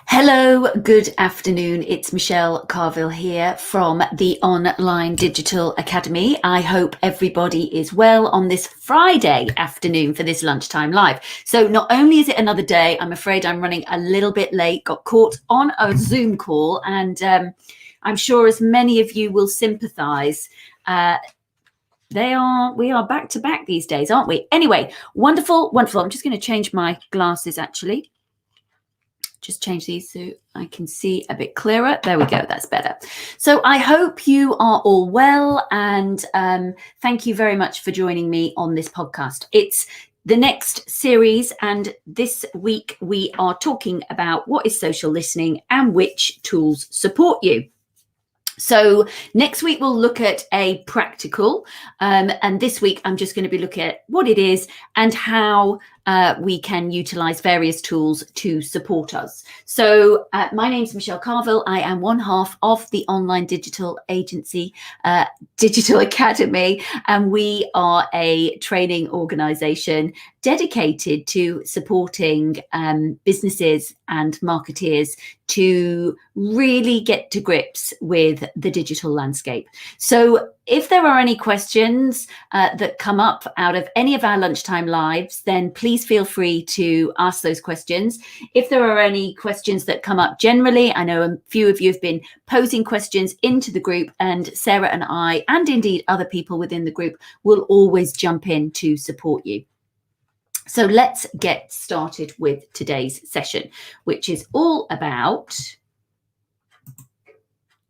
Hello, good afternoon. It's Michelle Carville here from the Online Digital Academy. I hope everybody is well on this Friday afternoon for this Lunchtime Live. So not only is it another day, I'm afraid I'm running a little bit late, got caught on a Zoom call, and I'm sure as many of you will sympathise. We are back to back these days, aren't we? Anyway, wonderful. I'm just going to change my glasses actually. Just change these so I can see a bit clearer. There we go. That's better. So I hope you are all well, and thank you very much for joining me on this podcast. It's the next series, and this week we are talking about what is social listening and which tools support you. So next week we'll look at a practical, and this week I'm just going to be looking at what it is and how we can utilize various tools to support us. So my name's Michelle Carville. I am one half of the Online Digital Agency, Digital Academy, and we are a training organization dedicated to supporting businesses and marketeers to really get to grips with the digital landscape. So if there are any questions that come up out of any of our lunchtime lives, then please feel free to ask those questions. If there are any questions that come up generally, I know a few of you have been posing questions into the group, and Sarah and I, and indeed other people within the group, will always jump in to support you. So let's get started with today's session, which is all about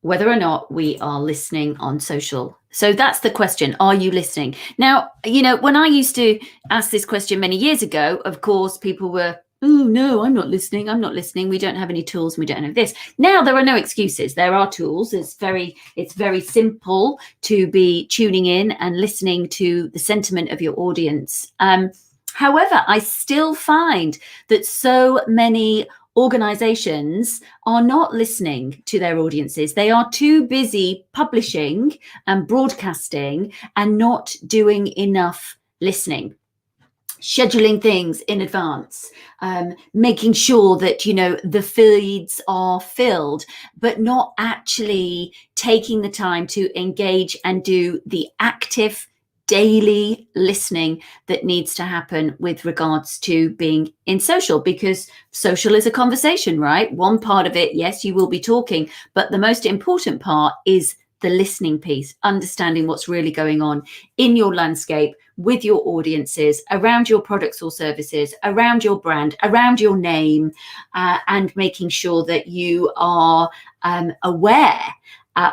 whether or not we are listening on social. So that's the question. Are you listening? Now, you know, when I used to ask this question many years ago, of course, people were, oh, no, I'm not listening. I'm not listening. We don't have any tools. And we don't have this. Now there are no excuses. There are tools. It's very simple to be tuning in and listening to the sentiment of your audience. However, I still find that so many organizations are not listening to their audiences. They are too busy publishing and broadcasting and not doing enough listening, scheduling things in advance, making sure that, you know, the feeds are filled, but not actually taking the time to engage and do the active daily listening that needs to happen with regards to being in social, because social is a conversation, right? One part of it, yes, you will be talking, but the most important part is the listening piece, understanding what's really going on in your landscape, with your audiences, around your products or services, around your brand, around your name, and making sure that you are aware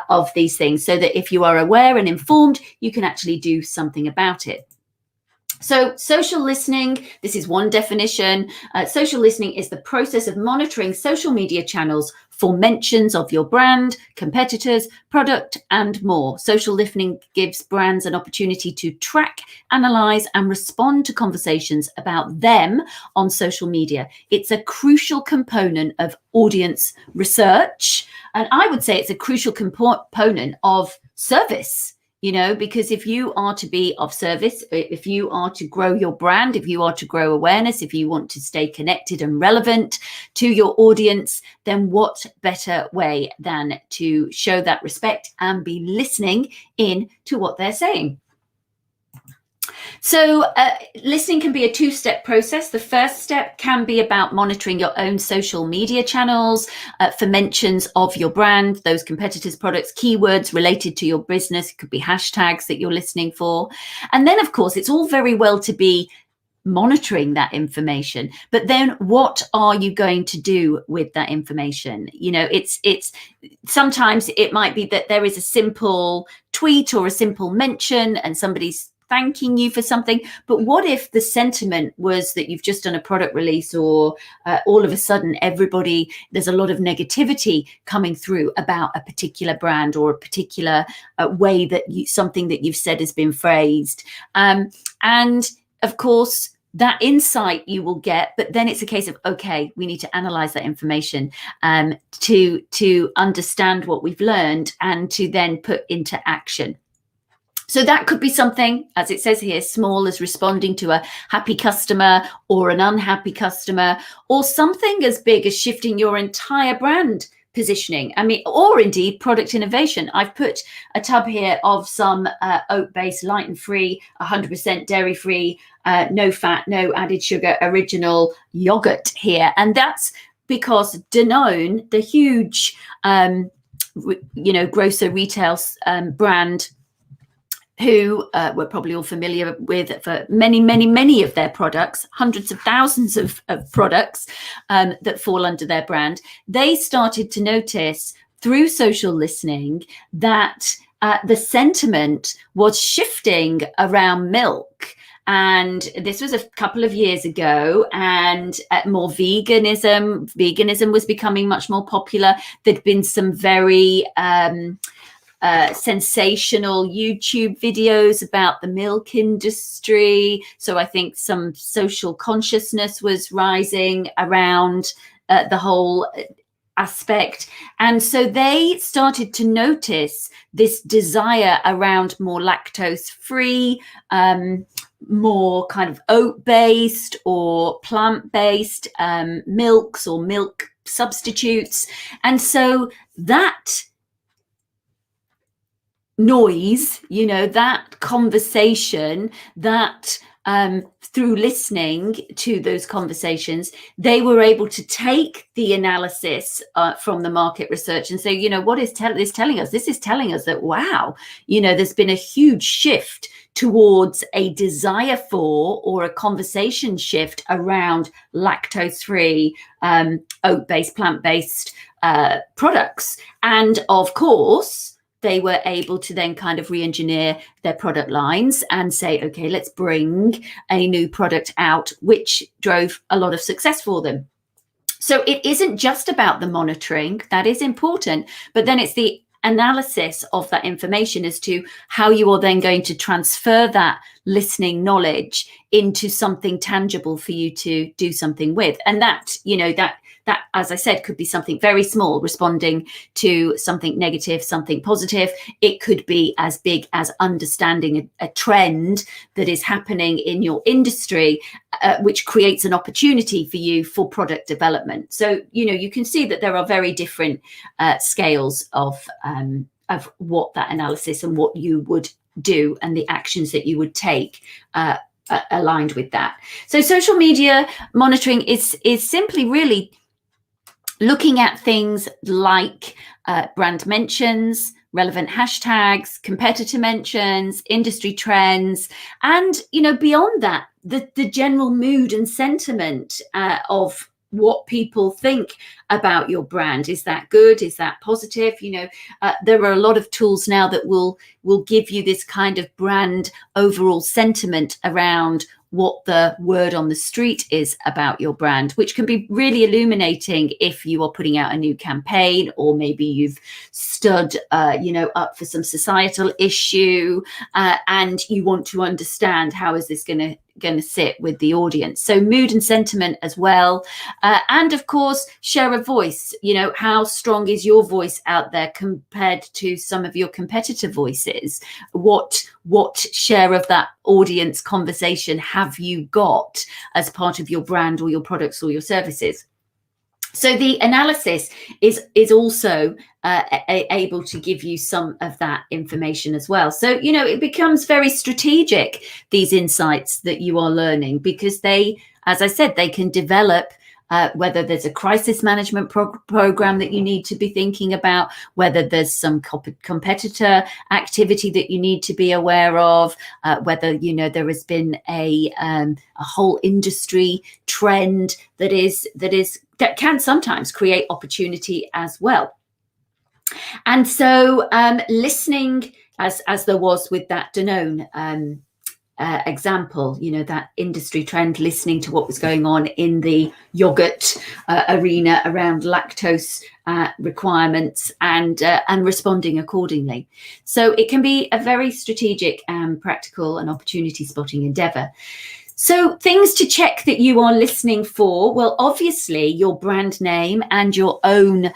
of these things, so that if you are aware and informed, you can actually do something about it. So social listening, this is one definition. Social listening is the process of monitoring social media channels for mentions of your brand, competitors, product, and more. Social listening gives brands an opportunity to track, analyze, and respond to conversations about them on social media. It's a crucial component of audience research. And I would say it's a crucial component of service. You know, because if you are to be of service, if you are to grow your brand, if you are to grow awareness, if you want to stay connected and relevant to your audience, then what better way than to show that respect and be listening in to what they're saying? So listening can be a two-step process. The first step can be about monitoring your own social media channels for mentions of your brand, those competitors' products, keywords related to your business. It could be hashtags that you're listening for. And then, of course, it's all very well to be monitoring that information, but then what are you going to do with that information? You know, it's sometimes it might be that there is a simple tweet or a simple mention and somebody's thanking you for something, but what if the sentiment was that you've just done a product release, or all of a sudden there's a lot of negativity coming through about a particular brand or a particular way that something that you've said has been phrased, and of course that insight you will get, but then it's a case of, okay, we need to analyze that information to understand what we've learned and to then put into action. So that could be something, as it says here, small as responding to a happy customer or an unhappy customer, or something as big as shifting your entire brand positioning. I mean, or indeed product innovation. I've put a tub here of some oat-based, gluten-free, 100% dairy-free, no fat, no added sugar, original yogurt here. And that's because Danone, the huge, grocer retail brand, who we're probably all familiar with for many of their products, hundreds of thousands of products that fall under their brand. They started to notice through social listening that the sentiment was shifting around milk. And this was a couple of years ago, and more veganism was becoming much more popular. There'd been some very sensational YouTube videos about the milk industry. So I think some social consciousness was rising around the whole aspect. And so they started to notice this desire around more lactose-free, more kind of oat-based or plant-based milks or milk substitutes. And so that noise, that conversation, that through listening to those conversations, they were able to take the analysis from the market research and say, what is this telling us? This is telling us that, wow, there's been a huge shift towards a desire for, or a conversation shift around lactose-free, oat-based, plant-based products. And of course, they were able to then kind of re-engineer their product lines and say, okay, let's bring a new product out, which drove a lot of success for them. So it isn't just about the monitoring, that is important, but then it's the analysis of that information as to how you are then going to transfer that listening knowledge into something tangible for you to do something with. And that, that, as I said, could be something very small, responding to something negative, something positive. It could be as big as understanding a trend that is happening in your industry, which creates an opportunity for you for product development. So, you can see that there are very different scales of what that analysis and what you would do and the actions that you would take aligned with that. So social media monitoring is simply really looking at things like brand mentions, relevant hashtags, competitor mentions, industry trends, and beyond that, the general mood and sentiment of what people think about your brand. Is that good? Is that positive? There are a lot of tools now that will give you this kind of brand overall sentiment around what the word on the street is about your brand, which can be really illuminating if you are putting out a new campaign, or maybe you've stood up for some societal issue and you want to understand how is this going to sit with the audience. So mood and sentiment as well, and of course share of voice. How strong is your voice out there compared to some of your competitor voices? What share of that audience conversation have you got as part of your brand or your products or your services? So the analysis is also able to give you some of that information as well. So, it becomes very strategic, these insights that you are learning, because they, as I said, they can develop whether there's a crisis management program that you need to be thinking about, whether there's some competitor activity that you need to be aware of, whether there has been a whole industry trend that can sometimes create opportunity as well. And so listening, as there was with that Danone example, that industry trend, listening to what was going on in the yogurt arena around lactose requirements and responding accordingly. So it can be a very strategic and practical and opportunity spotting endeavor. So things to check that you are listening for, well, obviously your brand name and your own,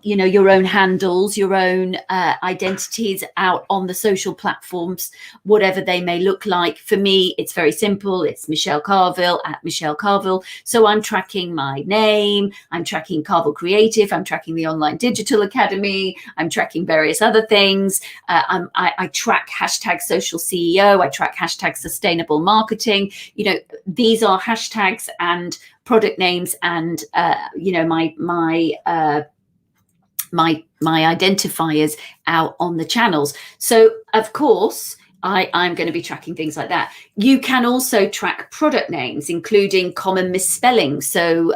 your own handles, your own identities out on the social platforms, whatever they may look like. For me, it's very simple. It's Michelle Carville at Michelle Carville. So I'm tracking my name, I'm tracking Carville Creative, I'm tracking the Online Digital Academy, I'm tracking various other things. I track hashtag social CEO, I track hashtag sustainable marketing. These are hashtags and product names and my identifiers out on the channels. So of course I'm going to be tracking things like that. You can also track product names, including common misspellings. So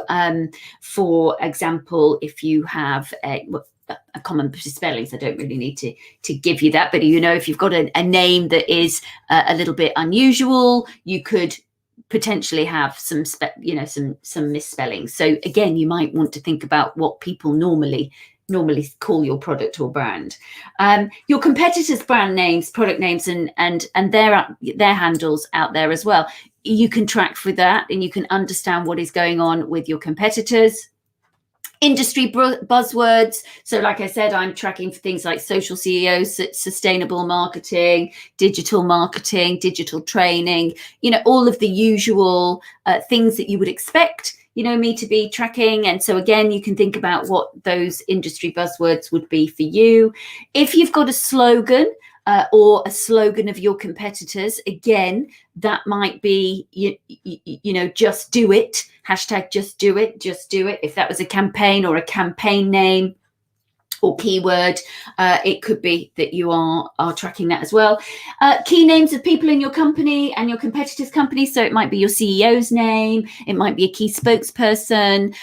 for example, if you have a common misspellings, I don't really need to give you that, but if you've got a name that is a little bit unusual, you could potentially have some misspellings. So again, you might want to think about what people normally call your product or brand. Your competitors' brand names, product names, and their handles out there as well. You can track for that, and you can understand what is going on with your competitors. Industry buzzwords. So like I said, I'm tracking for things like social CEOs, sustainable marketing, digital training, all of the usual things that you would expect, me to be tracking. And so again, you can think about what those industry buzzwords would be for you. If you've got a slogan, or a slogan of your competitors, again, that might be, just do it, hashtag just do it. If that was a campaign or a campaign name or keyword, it could be that you are tracking that as well. Key names of people in your company and your competitors' company. So it might be your CEO's name, it might be a key spokesperson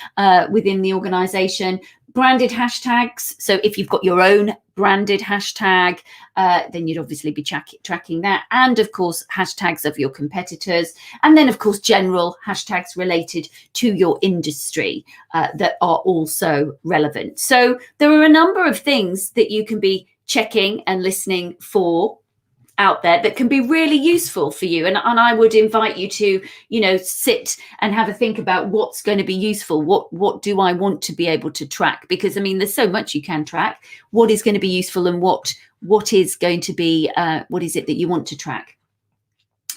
within the organization. Branded hashtags. So if you've got your own branded hashtag, then you'd obviously be tracking that. And of course, hashtags of your competitors. And then of course, general hashtags related to your industry that are also relevant. So there are a number of things that you can be checking and listening for out there that can be really useful for you. And I would invite you to, sit and have a think about what's going to be useful. What do I want to be able to track? Because there's so much you can track. What is going to be useful, and what is going to be, what is it that you want to track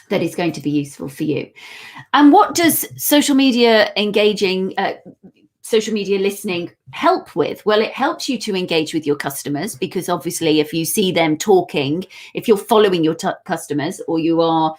that is going to be useful for you? And what does social media listening help with? Well, it helps you to engage with your customers, because obviously if you see them talking, if you're following your customers, or you are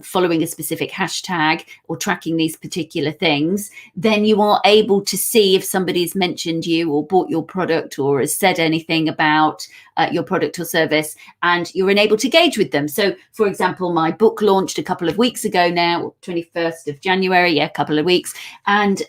following a specific hashtag or tracking these particular things, then you are able to see if somebody's mentioned you or bought your product or has said anything about your product or service, and you're enabled to engage with them. So for example, my book launched a couple of weeks ago now, 21st of January, a couple of weeks. And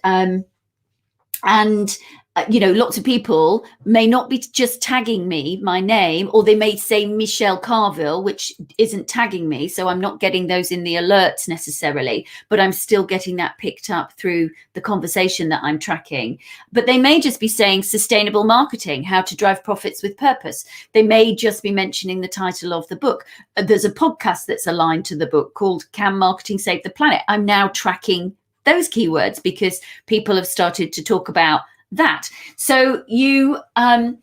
lots of people may not be just tagging me, my name, or they may say Michelle Carville, which isn't tagging me. So I'm not getting those in the alerts necessarily, but I'm still getting that picked up through the conversation that I'm tracking. But they may just be saying sustainable marketing, how to drive profits with purpose. They may just be mentioning the title of the book. There's a podcast that's aligned to the book called Can Marketing Save the Planet? I'm now tracking those keywords because people have started to talk about that. So and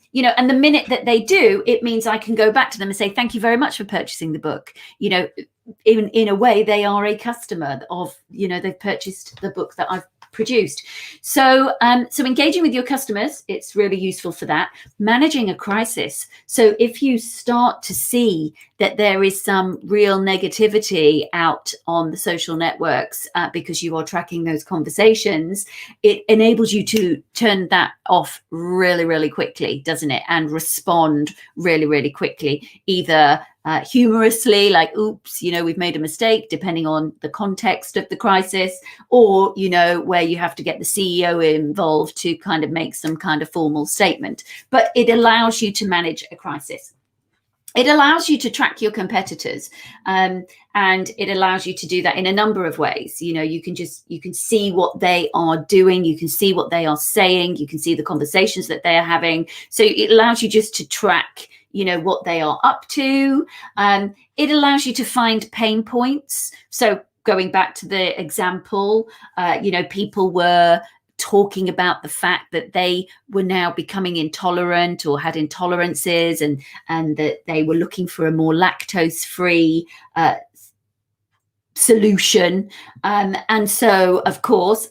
the minute that they do, it means I can go back to them and say, thank you very much for purchasing the book. In a way, they are a customer of, they've purchased the book that I've produced. So engaging with your customers, it's really useful for that. Managing a crisis. So if you start to see that there is some real negativity out on the social networks because you are tracking those conversations, it enables you to turn that off really, really quickly, doesn't it? And respond really, really quickly, either humorously, like, oops, we've made a mistake, depending on the context of the crisis, or, where you have to get the CEO involved to kind of make some kind of formal statement. But it allows you to manage a crisis. It allows you to track your competitors, and it allows you to do that in a number of ways. You can see what they are doing, you can see what they are saying, you can see the conversations that they are having. So it allows you just to track what they are up to. It allows you to find pain points. So going back to the example, people were talking about the fact that they were now becoming intolerant or had intolerances, and that they were looking for a more lactose-free solution. And so, of course,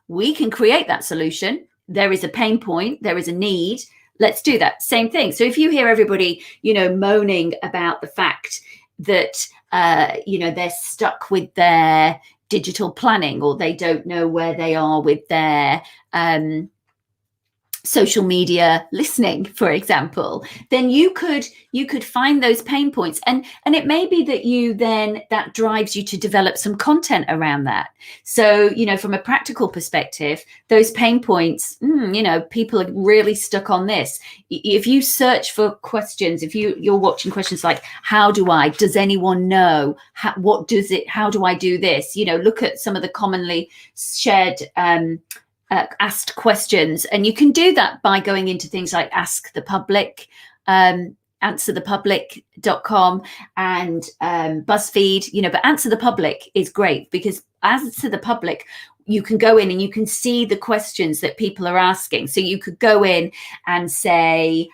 we can create that solution. There is a pain point, there is a need. Let's do that. Same thing. So if you hear everybody, moaning about the fact that, they're stuck with their digital planning, or they don't know where they are with their social media listening, for example, then you could find those pain points, and it may be that that drives you to develop some content around that. So from a practical perspective, those pain points, people are really stuck on this. If you search for questions, if you're watching questions like, does anyone know, how do I do this, look at some of the commonly shared asked questions, and you can do that by going into things like Ask the Public, answerthepublic.com, and BuzzFeed, but Answer the Public is great, because Answer the Public, you can go in and you can see the questions that people are asking. So you could go in and say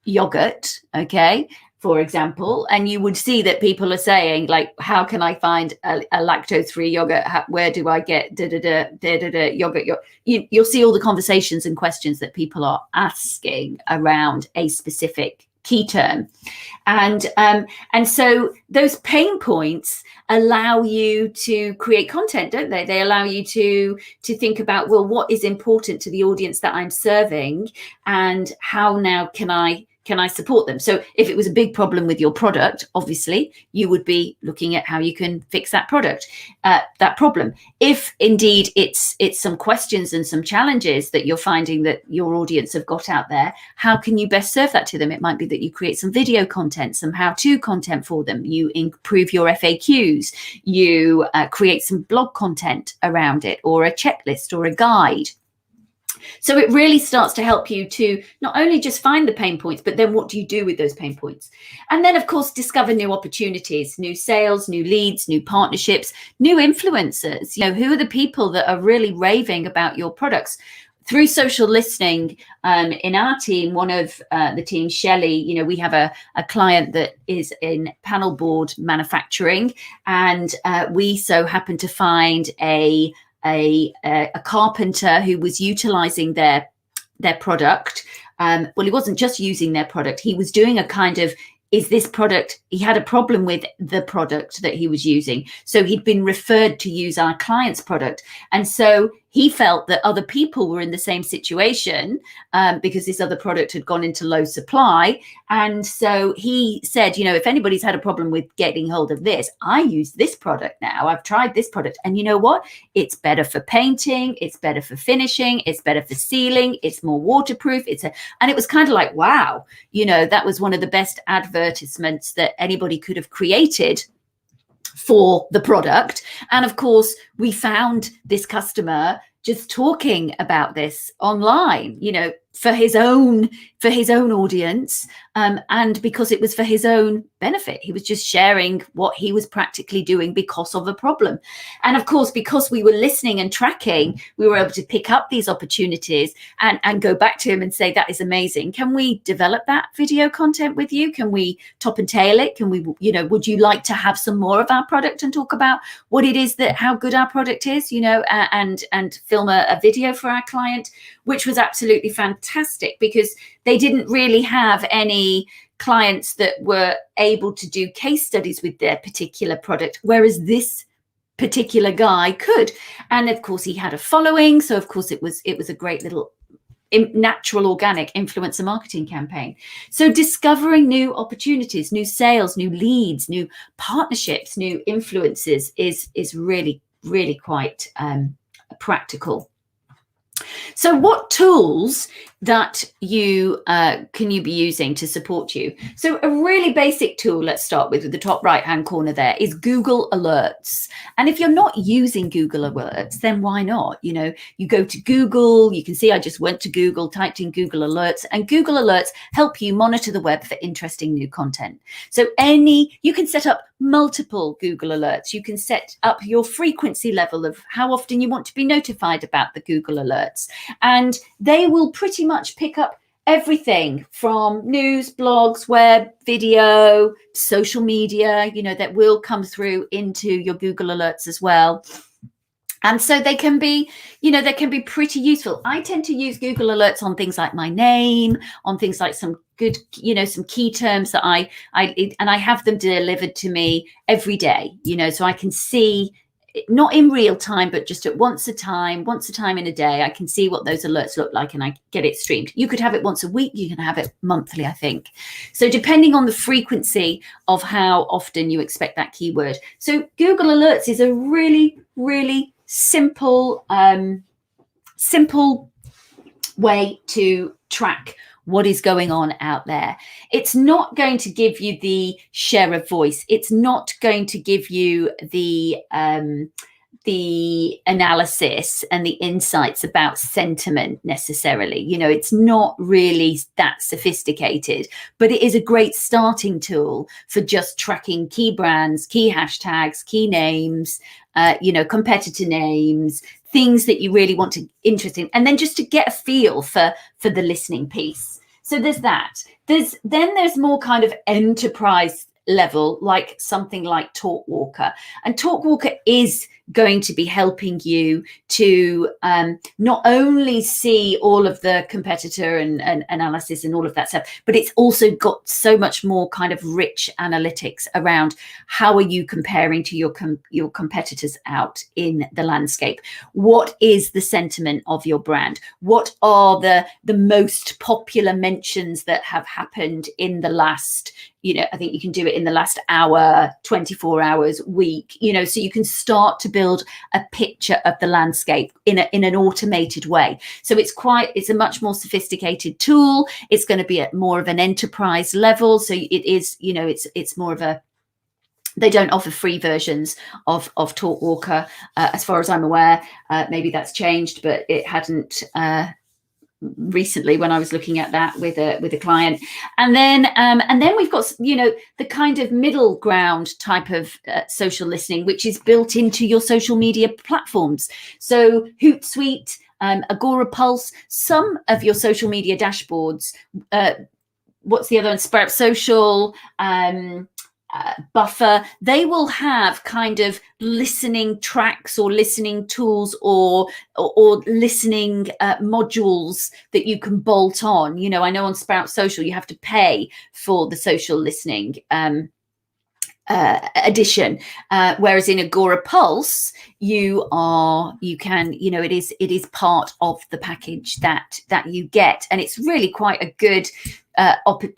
yogurt, okay, for example, and you would see that people are saying, like, how can I find a lactose-free yogurt? Where do I get yogurt? You'll see all the conversations and questions that people are asking around a specific key term. And so those pain points allow you to create content, don't they? They allow you to think about, well, what is important to the audience that I'm serving, and how now can I support them? So if it was a big problem with your product, obviously you would be looking at how you can fix that problem. If indeed it's some questions and some challenges that you're finding that your audience have got out there, how can you best serve that to them? It might be that you create some video content, some how-to content for them. You improve your FAQs, you create some blog content around it, or a checklist or a guide. So it really starts to help you to not only just find the pain points, but then what do you do with those pain points? And then, of course, discover new opportunities, new sales, new leads, new partnerships, new influencers. Who are the people that are really raving about your products? Through social listening, in our team, one of the team, Shelley, we have a client that is in panel board manufacturing, and we so happen to find a carpenter who was utilizing their product. Well, he wasn't just using their product. He was doing a kind of, he had a problem with the product that he was using. So he'd been referred to use our client's product. And so he felt that other people were in the same situation, because this other product had gone into low supply. And so he said, if anybody's had a problem with getting hold of this, I use this product now. I've tried this product. And you know what? It's better for painting. It's better for finishing. It's better for sealing. It's more waterproof. And it was kind of like, wow, that was one of the best advertisements that anybody could have created for the product. And of course, we found this customer just talking about this online, for his own audience, and because it was for his own benefit. He was just sharing what he was practically doing because of a problem. And of course, because we were listening and tracking, we were able to pick up these opportunities and go back to him and say, that is amazing. Can we develop that video content with you? Can we top and tail it? Can we, would you like to have some more of our product and talk about what it is how good our product is, and film a video for our client, which was absolutely fantastic, because they didn't really have any clients that were able to do case studies with their particular product, whereas this particular guy could. And of course, he had a following, so of course it was a great little natural organic influencer marketing campaign. So discovering new opportunities, new sales, new leads, new partnerships, new influences is really, really quite practical. So what tools that you can be using to support you. So a really basic tool, let's start with the top right hand corner there, is Google Alerts. And if you're not using Google Alerts, then why not? You know, you go to Google, you can see I just went to Google, typed in Google Alerts, and Google Alerts help you monitor the web for interesting new content. So you can set up multiple Google Alerts. You can set up your frequency level of how often you want to be notified about the Google Alerts, and they will pretty much pick up everything from news, blogs, web, video, social media, you know, that will come through into your Google Alerts as well. And so they can be, you know, they can be pretty useful. I tend to use Google Alerts on things like my name, on things like some good, you know, some key terms that I have them delivered to me every day, you know, so I can see, not in real time, but just at once a time in a day, I can see what those alerts look like and I get it streamed. You could have it once a week, you can have it monthly, I think. So depending on the frequency of how often you expect that keyword. So Google Alerts is a really, really simple way to track what is going on out there. It's not going to give you the share of voice. It's not going to give you the analysis and the insights about sentiment necessarily. You know, it's not really that sophisticated, but it is a great starting tool for just tracking key brands, key hashtags, key names, you know, competitor names, things that you really want to interesting, and then just to get a feel for the listening piece. So there's that. There's more kind of enterprise level, like something like TalkWalker, and TalkWalker is going to be helping you to not only see all of the competitor and analysis and all of that stuff, but it's also got so much more kind of rich analytics around how are you comparing to your competitors out in the landscape. What is the sentiment of your brand? What are the most popular mentions that have happened in the last, you know, I think you can do it in the last hour, 24 hours, week, you know, so you can start to build a picture of the landscape in an automated way. So it's a much more sophisticated tool. It's going to be at more of an enterprise level. So it is, you know, it's more of a, they don't offer free versions of TalkWalker, as far as I'm aware. Maybe that's changed, but it hadn't recently when I was looking at that with a client. And then we've got, you know, the kind of middle ground type of social listening, which is built into your social media platforms. So Hootsuite, Agora Pulse, some of your social media dashboards, what's the other one? Sprout Social, Buffer, they will have kind of listening tracks or listening tools or listening modules that you can bolt on. You know, I know on Sprout Social you have to pay for the social listening edition, whereas in Agora Pulse you can, you know, it is part of the package that you get, and it's really quite a good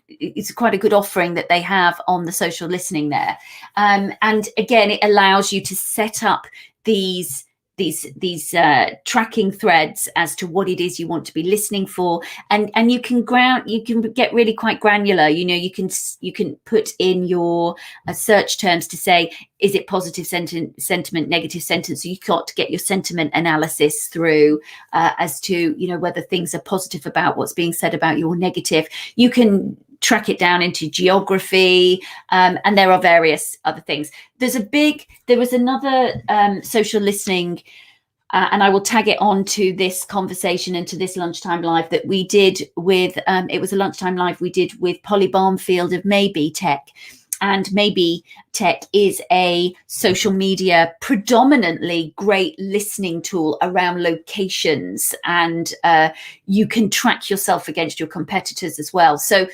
it's quite a good offering that they have on the social listening there. And again, it allows you to set up these tracking threads as to what it is you want to be listening for, and you can get really quite granular. You know, you can put in your search terms to say, is it positive sentiment, negative sentiment? So you've got to get your sentiment analysis through as to, you know, whether things are positive about what's being said about you or negative. You can track it down into geography, and there are various other things. There was another social listening, and I will tag it on to this conversation and to this lunchtime live that we did with, it was a lunchtime live we did with Polly Barnfield of Maybe Tech. And Maybe Tech is a social media predominantly great listening tool around locations, and you can track yourself against your competitors as well. So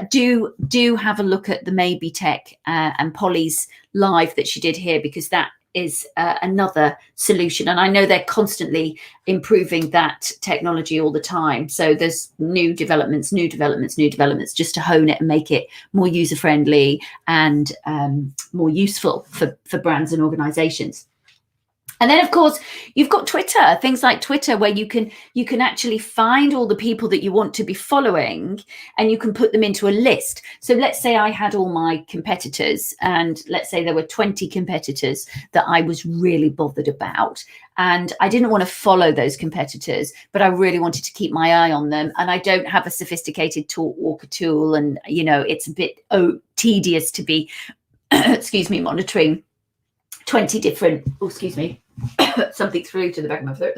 do have a look at the Maybe Tech and Polly's live that she did here, because that is another solution, and I know they're constantly improving that technology all the time. So there's new developments just to hone it and make it more user friendly and more useful for brands and organizations. And then, of course, you've got Twitter, things like Twitter, where you can actually find all the people that you want to be following, and you can put them into a list. So let's say I had all my competitors, and let's say there were 20 competitors that I was really bothered about. And I didn't want to follow those competitors, but I really wanted to keep my eye on them. And I don't have a sophisticated talk walker tool. And, it's a bit tedious to be, excuse me, monitoring 20 different, something through to the back of my throat.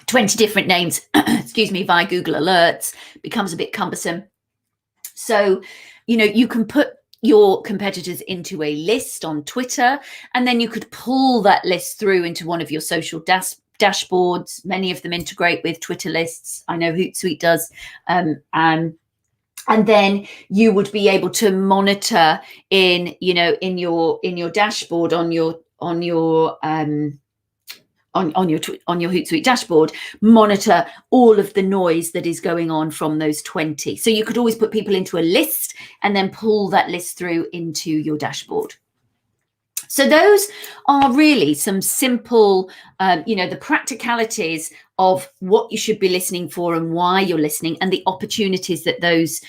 20 different names, via Google Alerts becomes a bit cumbersome. So, you can put your competitors into a list on Twitter, and then you could pull that list through into one of your social dashboards. Many of them integrate with Twitter lists. I know Hootsuite does. And then you would be able to monitor in your dashboard on your Hootsuite dashboard, monitor all of the noise that is going on from those 20. So you could always put people into a list and then pull that list through into your dashboard. So those are really some simple, the practicalities of what you should be listening for and why you're listening, and the opportunities that those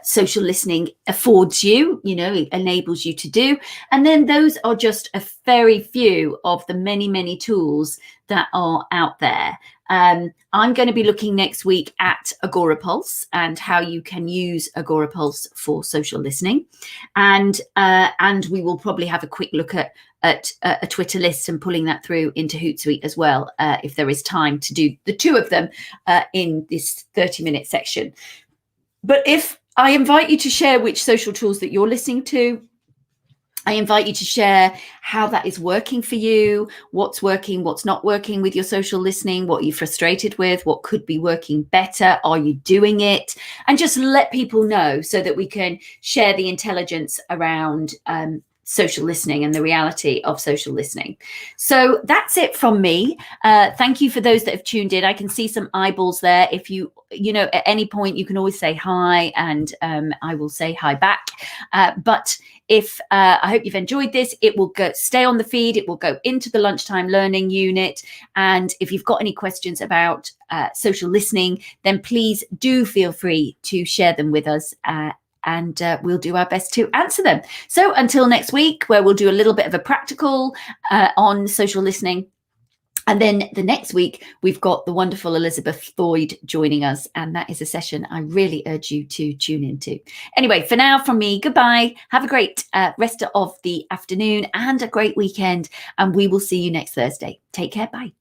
social listening affords you, it enables you to do. And then those are just a very few of the many, many tools that are out there. I'm going to be looking next week at Agorapulse and how you can use Agorapulse for social listening, and we will probably have a quick look at a Twitter list and pulling that through into Hootsuite as well, if there is time to do the two of them in this 30-minute section. But if I invite you to share which social tools that you're listening to, I invite you to share how that is working for you, what's working, what's not working with your social listening, what you're frustrated with, what could be working better, are you doing it? And just let people know so that we can share the intelligence around social listening and the reality of social listening. So that's it from me. Thank you for those that have tuned in. I can see some eyeballs there. If you at any point, you can always say hi, and I will say hi back. But if I hope you've enjoyed this, it will stay on the feed. It will go into the Lunchtime Learning Unit. And if you've got any questions about social listening, then please do feel free to share them with us. And we'll do our best to answer them. So until next week, where we'll do a little bit of a practical on social listening. And then the next week, we've got the wonderful Elizabeth Thoyd joining us. And that is a session I really urge you to tune into. Anyway, for now, from me, goodbye. Have a great rest of the afternoon and a great weekend. And we will see you next Thursday. Take care. Bye.